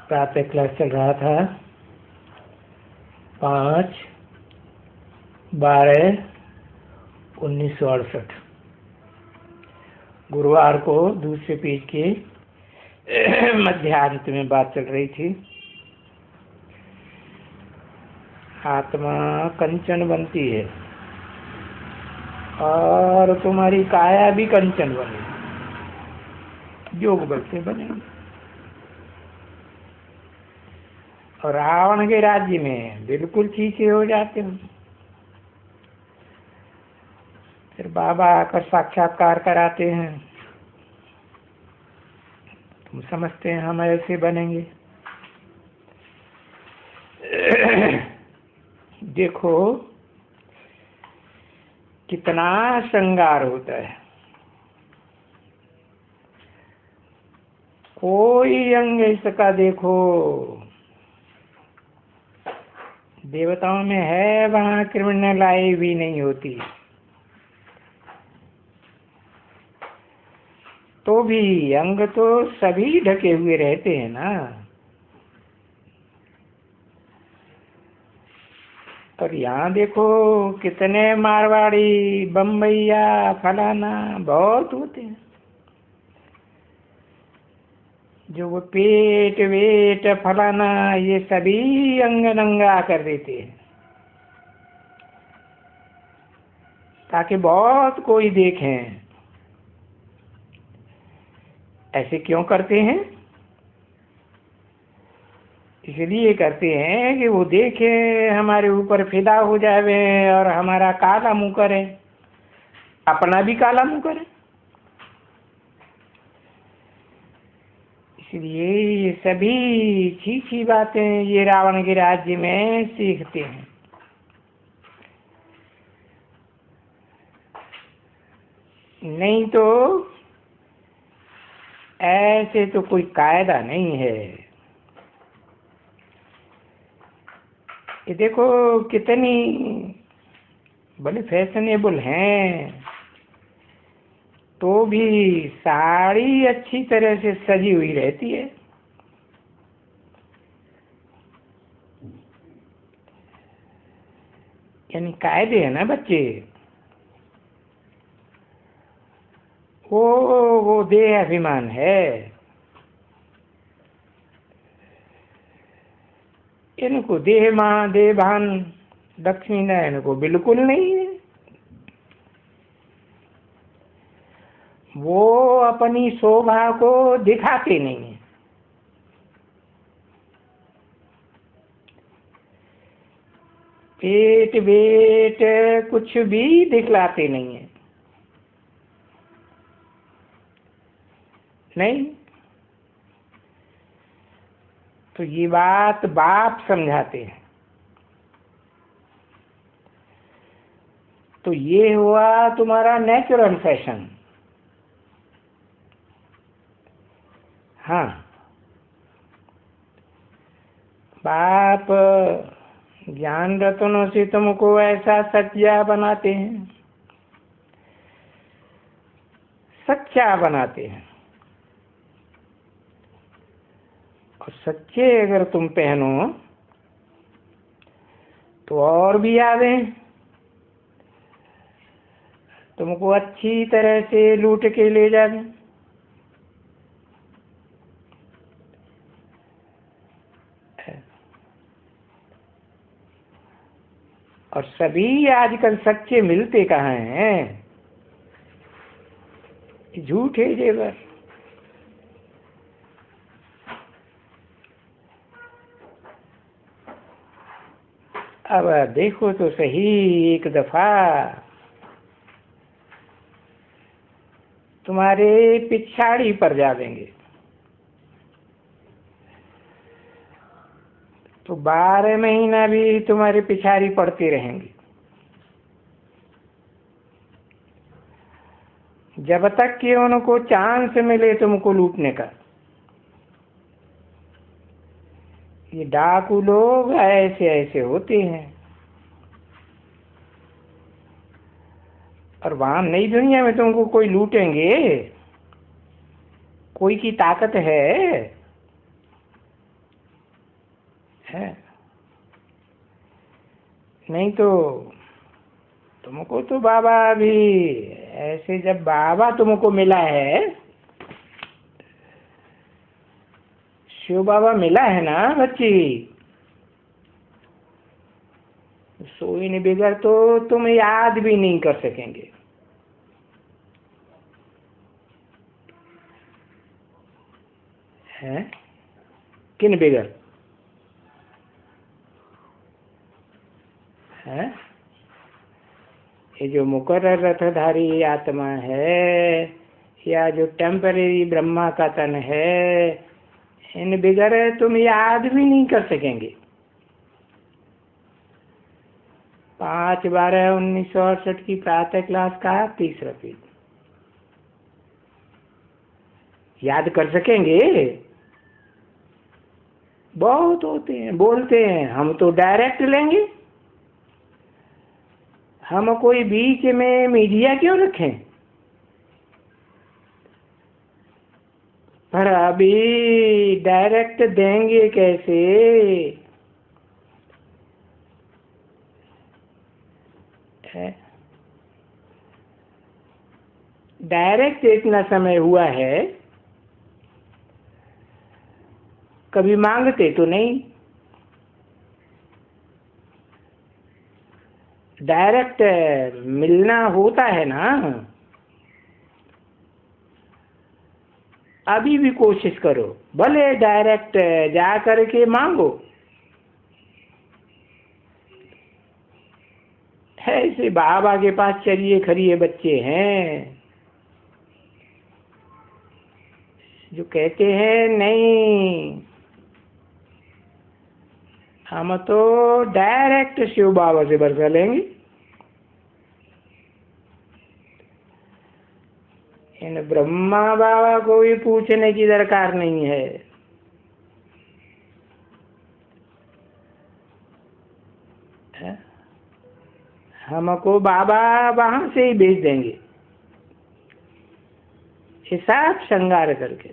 प्रातः क्लास चल रहा था 5/12/1968। गुरुवार को दूसरे पेज के मध्यांत में बात चल रही थी। आत्मा कंचन बनती है और तुम्हारी काया भी कंचन बनेगी, योग बल से बनेगी। और रावण के राज्य में बिल्कुल चीचे हो जाते हो। फिर बाबा आकर साक्षात्कार कराते हैं, तुम समझते हैं हम ऐसे बनेंगे। देखो कितना श्रृंगार होता है। कोई अंग इसका देखो देवताओं में है, वहां क्रिमिनलाई भी नहीं होती, तो भी अंग तो सभी ढके हुए रहते हैं ना। और यहाँ देखो कितने मारवाड़ी, बम्बैया, फलाना बहुत होते हैं जो वो पेट वेट फलाना ये सभी अंग नंगा कर देते हैं ताकि बहुत कोई देखें। ऐसे क्यों करते हैं? इसलिए करते हैं कि वो देखे, हमारे ऊपर फिदा हो जावे और हमारा काला मुंह करे, अपना भी काला मुंह करे। इसलिए ये सभी छी बातें ये रावण के राज्य में सीखते हैं। नहीं तो ऐसे तो कोई कायदा नहीं है। ये देखो कितनी बड़ी फैशनेबल हैं, तो भी साड़ी अच्छी तरह से सजी हुई रहती है। यानी कायदे है ना बच्चे। वो देह अभिमान है। इनको देह मां देह भान दक्षिणा इनको बिल्कुल नहीं है। वो अपनी शोभा को दिखाते नहीं है। पेट वेट कुछ भी दिखलाते नहीं है। नहीं तो ये बात बाप समझाते हैं। तो ये हुआ तुम्हारा नेचुरल फैशन। हाँ, बाप ज्ञान रत्नों से तुमको ऐसा सच्चा बनाते हैं, सच्चा बनाते हैं। और सच्चे अगर तुम पहनो तो और भी आवे, तुमको अच्छी तरह से लूट के ले जावे। और सभी आजकल सच्चे मिलते कहाँ हैं? झूठे जेवर। अब देखो तो सही एक दफा तुम्हारे पिछाड़ी पर जावेंगे तो 12 महीना भी तुम्हारे पिछाड़ी पड़ते रहेंगे, जब तक कि उनको चांस मिले तुमको लूटने का। ये डाकू लोग ऐसे ऐसे होते हैं। और वहां नई दुनिया में तुमको कोई लूटेंगे, कोई की ताकत है? है। नहीं तो तुमको तो बाबा अभी ऐसे, जब बाबा तुमको मिला है, शिव बाबा मिला है ना बच्ची, सो इन बिगड़ तो तुम याद भी नहीं कर सकेंगे। हैं? किन बिगड़? हैं? ये जो मुकर्रर रथधारी आत्मा है, या जो टेम्परेरी ब्रह्मा का तन है, इन बिगड़ तुम याद भी नहीं कर सकेंगे। 5/12/1968 की प्रातः क्लास का तीसरा पेज याद कर सकेंगे? बहुत होते हैं, बोलते हैं हम तो डायरेक्ट लेंगे, हम कोई बीच में मीडिया क्यों रखें? पर अभी डायरेक्ट देंगे कैसे? डायरेक्ट इतना समय हुआ है, कभी मांगते तो नहीं। डायरेक्ट मिलना होता है ना। अभी भी कोशिश करो, भले डायरेक्ट जा करके मांगो। ऐसे बाबा के पास चलिए खड़िए बच्चे हैं जो कहते हैं नहीं, हम तो डायरेक्ट शिव बाबा से बरसा लेंगे। इन ब्रह्मा बाबा को भी पूछने की दरकार नहीं है। हमको बाबा वहां से ही भेज देंगे, हिसाब श्रृंगार करके,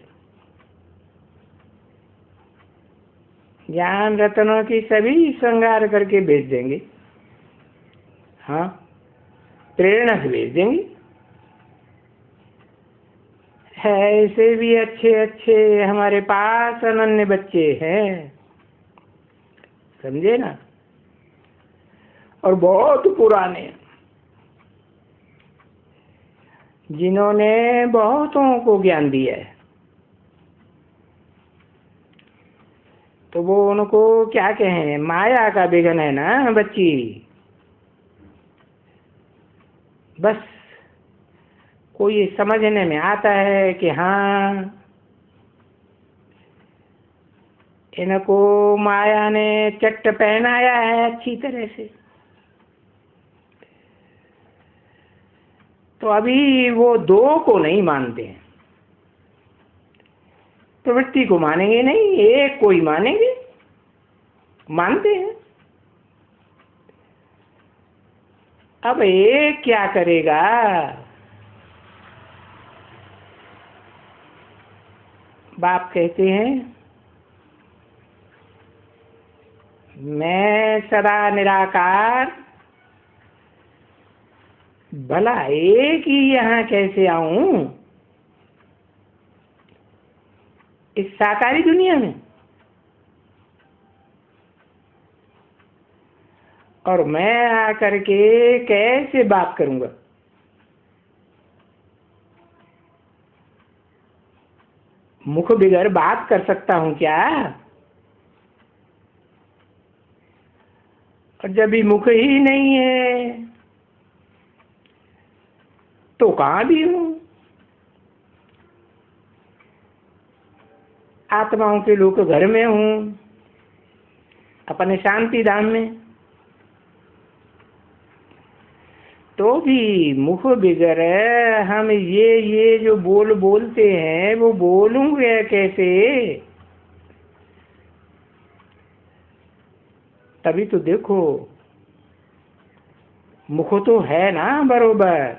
ज्ञान रत्नों की सभी श्रृंगार करके भेज देंगे। हाँ, प्रेरणा से भेज देंगे। ऐसे भी अच्छे अच्छे हमारे पास अनन्य बच्चे हैं, समझे ना, और बहुत पुराने, जिन्होंने बहुतों को ज्ञान दिया है। तो वो उनको क्या कहें, माया का विघन है ना बच्ची। बस कोई समझने में आता है कि हाँ, इनको माया ने चट्ट पहनाया है अच्छी तरह से, तो अभी वो दो को नहीं मानते हैं, प्रवृत्ति को मानेंगे नहीं, एक को ही मानेंगे, मानते हैं। अब एक क्या करेगा? बाप कहते हैं मैं सदा निराकार, भला एक ही यहाँ कैसे आऊं इस साकारी दुनिया में, और मैं आकर के कैसे बात करूंगा? मुख बिगर बात कर सकता हूं क्या? और जब भी मुख ही नहीं है तो कहां भी हूं? आत्माओं के लोक घर में हूं, अपने शांति धाम में, तो भी मुख बिगर हम ये जो बोलते हैं वो बोलूंगे कैसे? तभी तो देखो, मुख तो है ना बरोबर,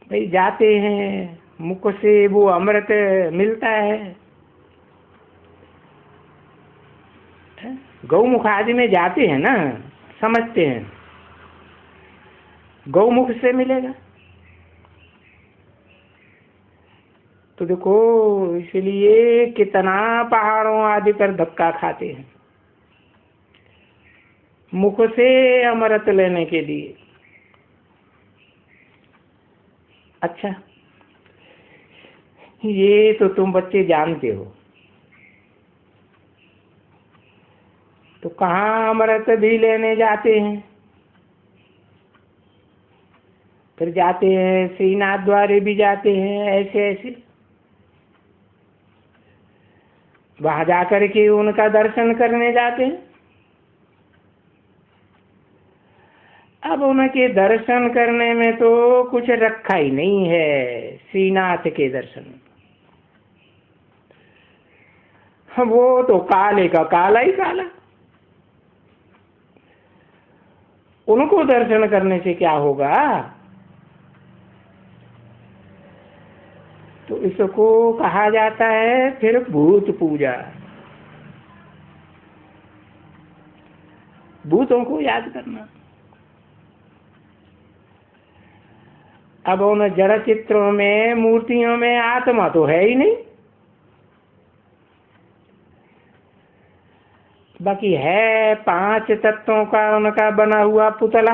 भाई जाते हैं, मुख से वो अमृत मिलता है, गौमुख आदि में जाते हैं ना, समझते हैं, गौमुख से मिलेगा। तो देखो, इसलिए कितना पहाड़ों आदि पर धक्का खाते हैं मुख से अमृत लेने के लिए। अच्छा, ये तो तुम बच्चे जानते हो। तो कहाँ अमृत भी लेने जाते हैं? फिर जाते हैं श्रीनाथ द्वारे भी जाते हैं, ऐसे ऐसे वहां जाकर के उनका दर्शन करने जाते हैं। अब उनके दर्शन करने में तो कुछ रखा ही नहीं है। श्रीनाथ के दर्शन, वो तो काले का काला ही काला। उनको दर्शन करने से क्या होगा? तो इसको कहा जाता है फिर भूत पूजा। भूतों को याद करना। अब उन जड़ चित्रों में, मूर्तियों में आत्मा तो है ही नहीं, बाकी है 5 तत्वों का उनका बना हुआ पुतला।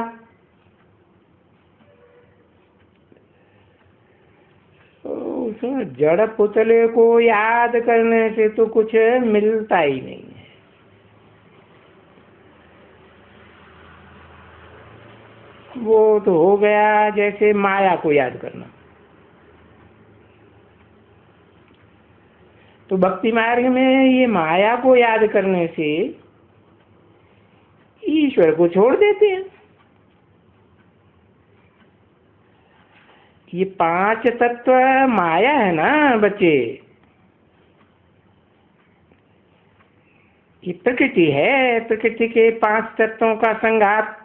उस जड़ पुतले को याद करने से तो कुछ मिलता ही नहीं है। वो तो हो गया जैसे माया को याद करना। तो भक्ति मार्ग में ये माया को याद करने से ईश्वर को छोड़ देते हैं। ये 5 तत्व माया है ना बच्चे, ये प्रकृति है। प्रकृति के 5 तत्वों का संघात।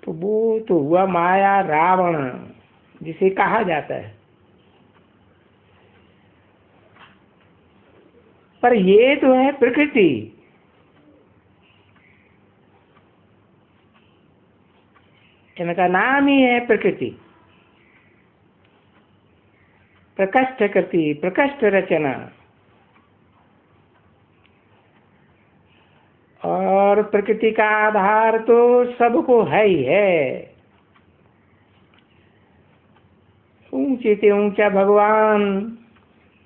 तो वो तो हुआ माया, रावण जिसे कहा जाता है। पर ये तो है प्रकृति। इनका नाम ही है प्रकृति। प्रकष्ट कृति, प्रकष्ट रचना। और प्रकृति का आधार तो सबको है ही है। ऊंचे से ऊंचा भगवान,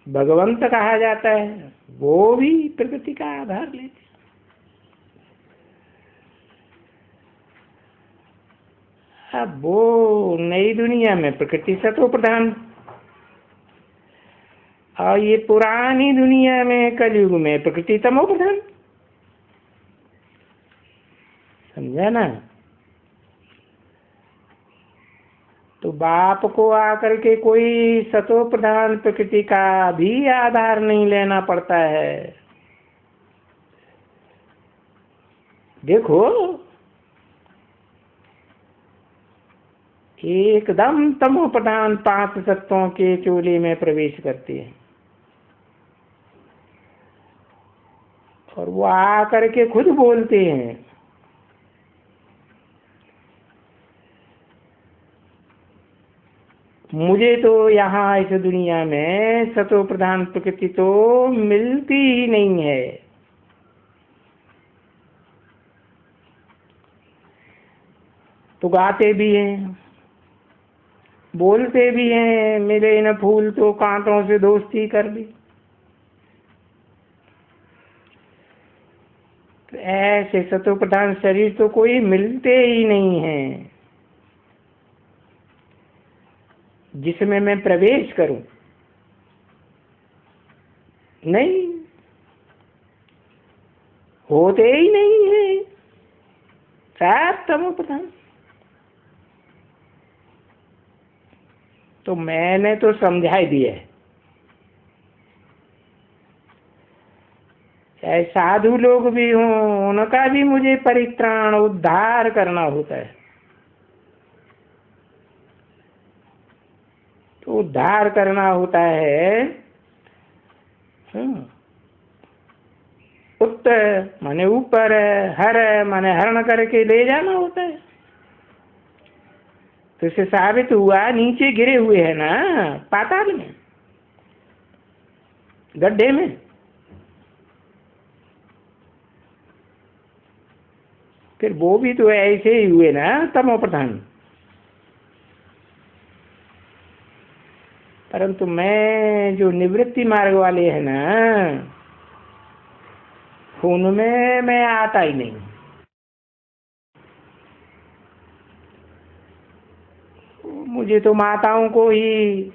भगवंत कहा जाता है, वो भी प्रकृति का आधार लेते हैं। अब वो नई दुनिया में प्रकृति सतो प्रधान, और ये पुरानी दुनिया में कलयुग में प्रकृति तमो प्रधान। समझा ना? तो बाप को आकर के कोई सतो प्रधान प्रकृति का भी आधार नहीं लेना पड़ता है। देखो, एकदम तमो प्रधान 5 तत्वों के चोले में प्रवेश करते हैं और वो आकर के खुद बोलते हैं, मुझे तो यहाँ इस दुनिया में सतो प्रधान प्रकृति तो मिलती ही नहीं है। तो गाते भी हैं, बोलते भी हैं, मिले न फूल तो कांटों से दोस्ती कर ली। तो ऐसे सतो प्रधान शरीर तो कोई मिलते ही नहीं है जिसमें मैं प्रवेश करूं। नहीं, होते ही नहीं है, सब तमो प्रधान। तो मैंने तो समझा ही दिया है। चाहे साधु लोग भी हों, उनका भी मुझे परित्राण, उद्धार करना होता है। तो उद्धार करना होता है उत्त माने ऊपर, हर माने हरण करके ले जाना होता है। तो इससे साबित हुआ नीचे गिरे हुए है ना, पाताल में, गड्ढे में। फिर वो भी तो ऐसे ही हुए ना, तमो प्रधान। परंतु मैं जो निवृत्ति मार्ग वाले है ना, उनमें मैं आता ही नहीं। मुझे तो माताओं को ही,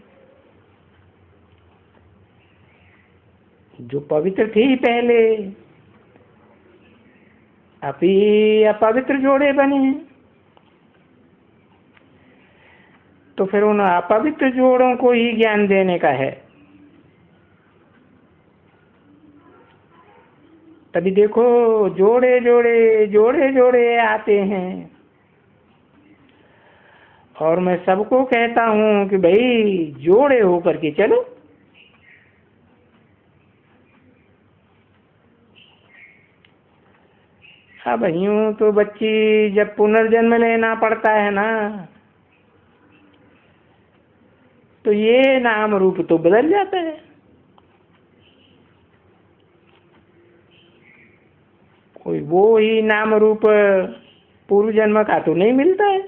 जो पवित्र थी पहले, अभी अपवित्र जोड़े बने हैं। तो फिर उन अपवित्र जोड़ों को ही ज्ञान देने का है। तभी देखो जोड़े जोड़े जोड़े जोड़े आते हैं। और मैं सबको कहता हूं कि भाई जोड़े होकर के चलो। अब यूं तो बच्ची जब पुनर्जन्म लेना पड़ता है ना, तो ये नाम रूप तो बदल जाता है। कोई वो ही नाम रूप पूर्व जन्म का तो नहीं मिलता है।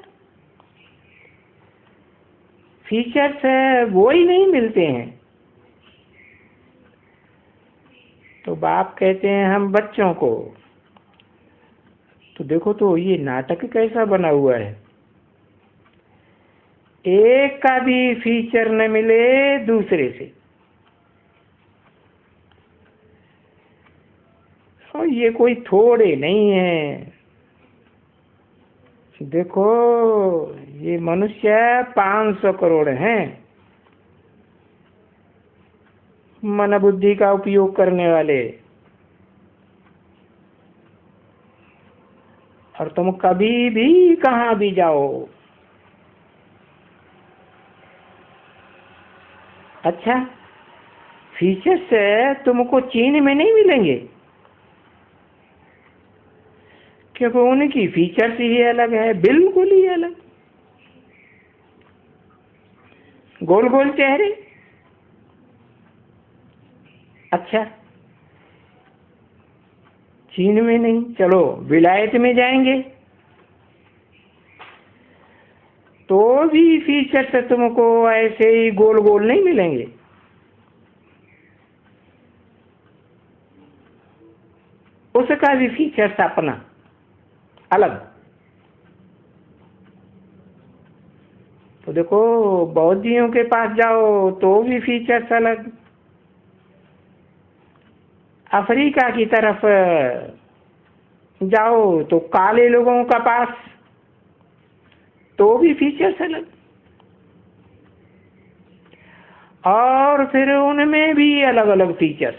फीचर्स है वो ही नहीं मिलते हैं। तो बाप कहते हैं हम बच्चों को, तो देखो तो ये नाटक कैसा बना हुआ है। एक का भी फीचर न मिले दूसरे से। और ये कोई थोड़े नहीं है। देखो ये मनुष्य 500 करोड़ हैं मन बुद्धि का उपयोग करने वाले। और तुम कभी भी कहाँ भी जाओ, अच्छा फीचर्स तुमको चीन में नहीं मिलेंगे, क्योंकि उनकी फीचर्स ही अलग है, बिल्कुल ही अलग। गोल गोल चेहरे। अच्छा चीन में नहीं, चलो विलायत में जाएंगे तो भी फीचर्स तुमको ऐसे ही गोल गोल नहीं मिलेंगे। उसका भी फीचर्स अपना अलग। तो देखो बौद्धियों के पास जाओ तो भी फीचर्स अलग। अफ्रीका की तरफ जाओ तो काले लोगों का पास तो भी फीचर्स अलग। और फिर उनमें भी अलग अलग फीचर्स,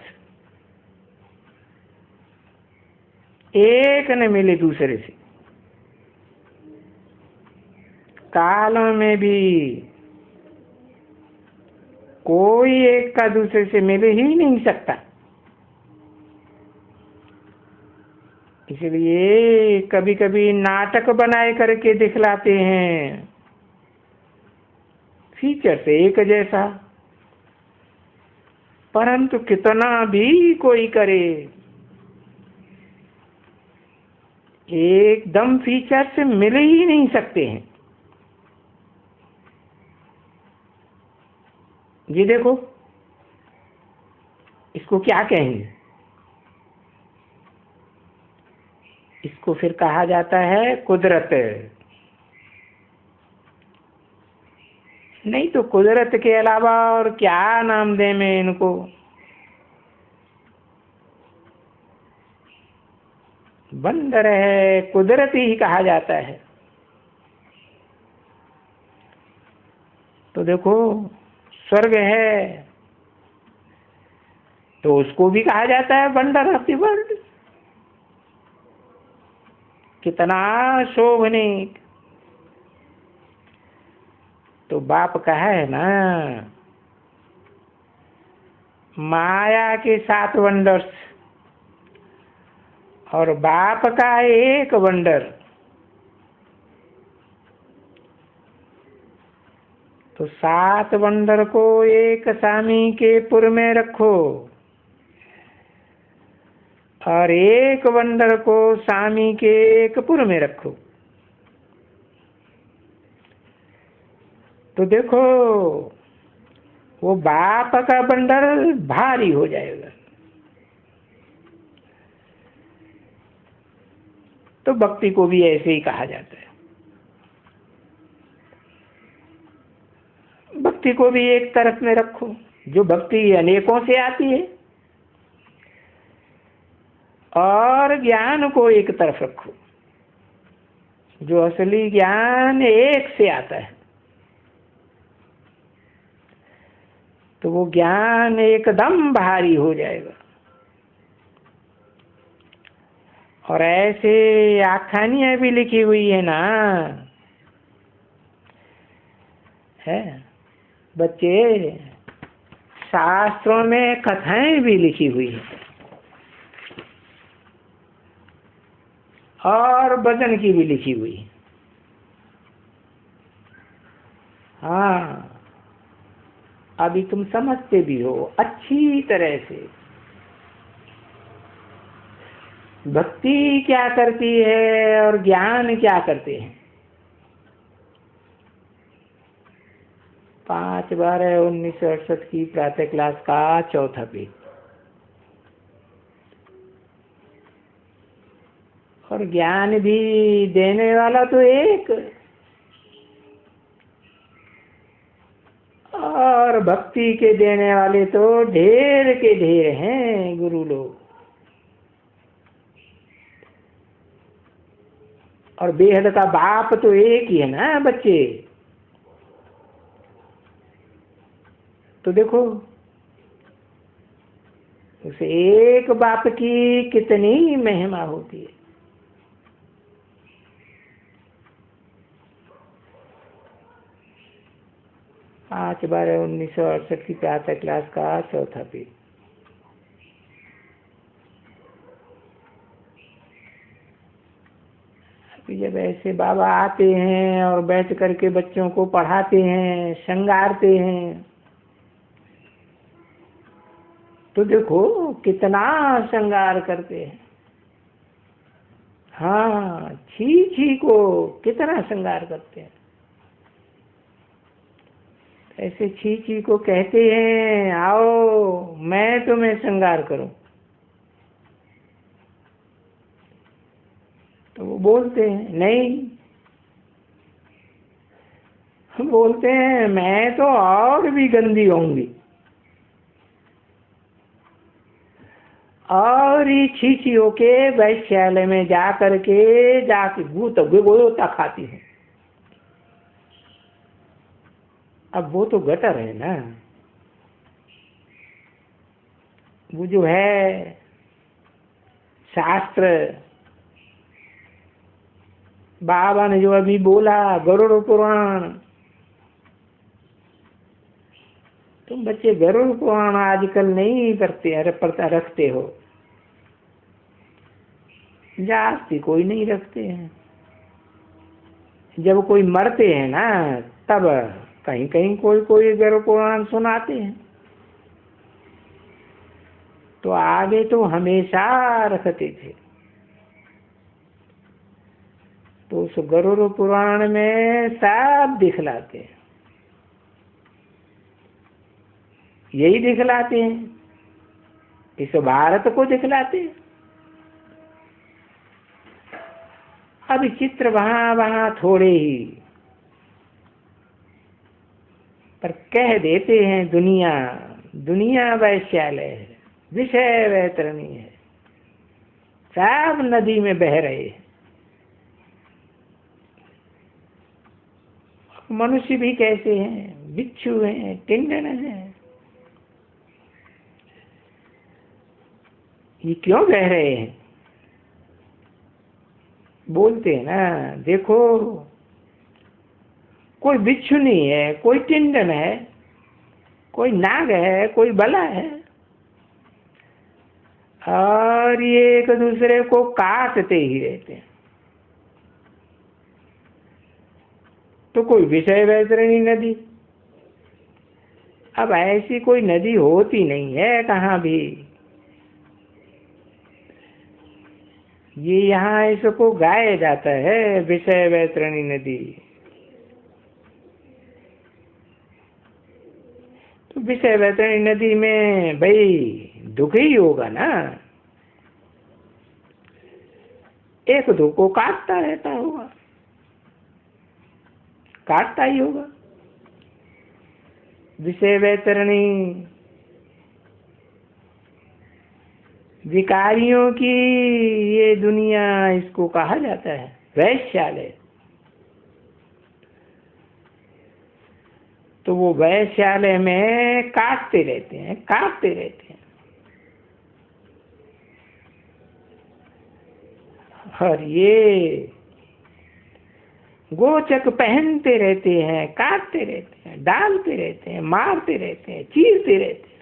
एक न मिले दूसरे से। कालों में भी कोई एक का दूसरे से मिल ही नहीं सकता। इसलिए कभी कभी नाटक बनाए करके दिखलाते हैं फीचर से एक जैसा। परंतु कितना भी कोई करे, एकदम फीचर से मिल ही नहीं सकते हैं। ये देखो इसको क्या कहेंगे, इसको फिर कहा जाता है कुदरत। नहीं तो कुदरत के अलावा और क्या नाम दें मैं इनको। बंदर है, कुदरत ही कहा जाता है। तो देखो स्वर्ग है तो उसको भी कहा जाता है वंडर ऑफ द वर्ल्ड। कितना शोभनीक। तो बाप कहा है ना, माया के 7 वंडर्स और बाप का एक वंडर। तो 7 वंडर को एक स्वामी के पुर में रखो और एक वंडर को स्वामी के एक पुर में रखो। तो देखो वो बाप का बंडल भारी हो जाएगा। तो भक्ति को भी ऐसे ही कहा जाता है। भक्ति को भी एक तरफ में रखो, जो भक्ति अनेकों से आती है, और ज्ञान को एक तरफ रखो, जो असली ज्ञान एक से आता है। तो वो ज्ञान एकदम भारी हो जाएगा। और ऐसे आख्यानियां भी लिखी हुई है ना, है बच्चे, शास्त्रों में कथाएं भी लिखी हुई है और भजन की भी लिखी हुई है। हाँ, अभी तुम समझते भी हो अच्छी तरह से भक्ति क्या करती है और ज्ञान क्या करते हैं। 5/12/1968 की प्रातः क्लास का 4था पेज। और ज्ञान भी देने वाला तो एक, और भक्ति के देने वाले तो ढेर के ढेर हैं गुरु लोग। और बेहद का बाप तो एक ही है ना बच्चे। तो देखो उस एक बाप की कितनी महिमा होती है। पाँच 5/12/1968 की प्रातः क्लास का 4था पेज। जब ऐसे बाबा आते हैं और बैठ करके बच्चों को पढ़ाते हैं, श्रृंगारते हैं, तो देखो कितना श्रृंगार करते हैं। हाँ, छी को कितना श्रृंगार करते हैं। ऐसे छी को कहते हैं आओ मैं तुम्हें श्रृंगार करूं। तो वो बोलते हैं नहीं, बोलते हैं मैं तो और भी गंदी होंगी, और ही छी होके वैश्यालय में जा जाके गोता खाती हूँ। अब वो तो गटर है ना, वो जो है शास्त्र, बाबा ने जो अभी बोला गरुड़ पुराण। तुम बच्चे गरुड़ पुराण आजकल नहीं रखते हो, जास्ती कोई नहीं रखते हैं। जब कोई मरते हैं ना तब कहीं कहीं कोई गरुड़ पुराण सुनाते हैं। तो आगे तो हमेशा रखते थे। तो उस गरुड़ पुराण में सब दिखलाते हैं, यही दिखलाते हैं, इस भारत को दिखलाते हैं। अब चित्र वहां थोड़े ही, पर कह देते हैं दुनिया वैश्यालय है, विषय वैतरणी है, सब नदी में बह रहे हैं। मनुष्य भी कैसे हैं, बिच्छू हैं, टिंडन हैं। ये क्यों कह रहे हैं? बोलते हैं ना देखो कोई बिच्छू नहीं है, कोई टिंडन है, कोई नाग है, कोई बला है, और ये एक दूसरे को काटते ही रहते हैं। तो कोई विषय वैतरणी नदी, अब ऐसी कोई नदी होती नहीं है कहाँ भी। ये यहाँ इसको गाया जाता है विषय वैतरणी नदी। तो विषय वैतरणी नदी में भाई दुख ही होगा ना, एक दो को काटता रहता होगा, काटता ही होगा। विषय वैतरणी विकारियों की ये दुनिया, इसको कहा जाता है वैश्यालय। तो वो वैश्यालय में काटते रहते हैं, काटते रहते हैं। और ये गोचक पहनते रहते हैं, काटते रहते हैं, डालते रहते हैं, मारते रहते हैं, चीरते रहते हैं।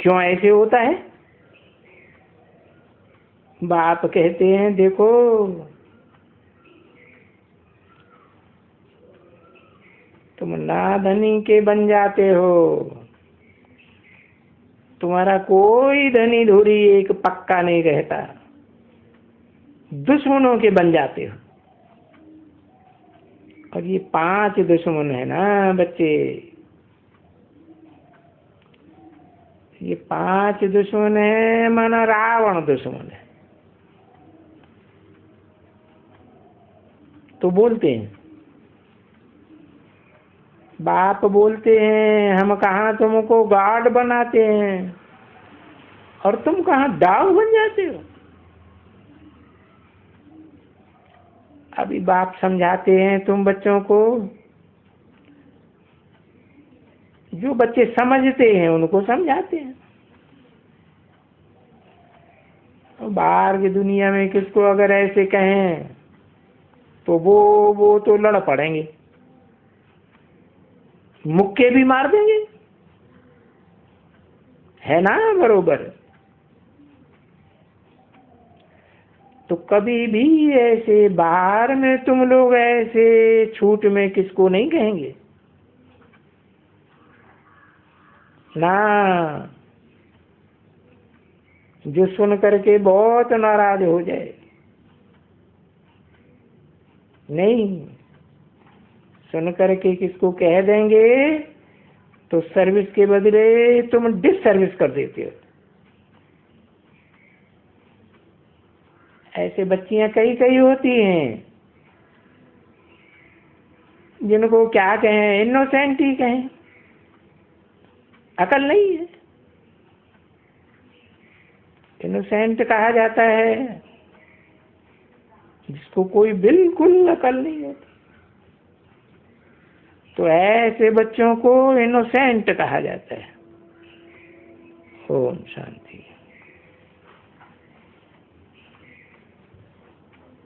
क्यों ऐसे होता है? बाप कहते हैं देखो, तुम नाधनी के बन जाते हो, तुम्हारा कोई धनी धुरी एक पक्का नहीं रहता, दुश्मनों के बन जाते हो। और ये 5 दुश्मन है ना बच्चे, ये 5 दुश्मन है, माना रावण दुश्मन है। तो बोलते हैं, बाप बोलते हैं हम कहाँ तुमको गार्ड बनाते हैं और तुम कहाँ दाव बन जाते हो। अभी बाप समझाते हैं तुम बच्चों को, जो बच्चे समझते हैं उनको समझाते हैं। और बाहर की दुनिया में किसको अगर ऐसे कहें तो वो तो लड़ पड़ेंगे, मुक्के भी मार देंगे, है ना बरोबर। तो कभी भी ऐसे बाहर में तुम लोग ऐसे छूट में किसको नहीं कहेंगे ना, जो सुन करके बहुत नाराज हो जाए। नहीं, सुन करके किसको कह देंगे तो सर्विस के बदले तुम डिस सर्विस कर देते हो। ऐसे बच्चियां कई कई होती हैं जिनको क्या कहें, इनोसेंट ही कहें, अकल नहीं है। इनोसेंट कहा जाता है जिसको कोई बिल्कुल अकल नहीं होती। तो ऐसे बच्चों को इनोसेंट कहा जाता है। ओम शांति।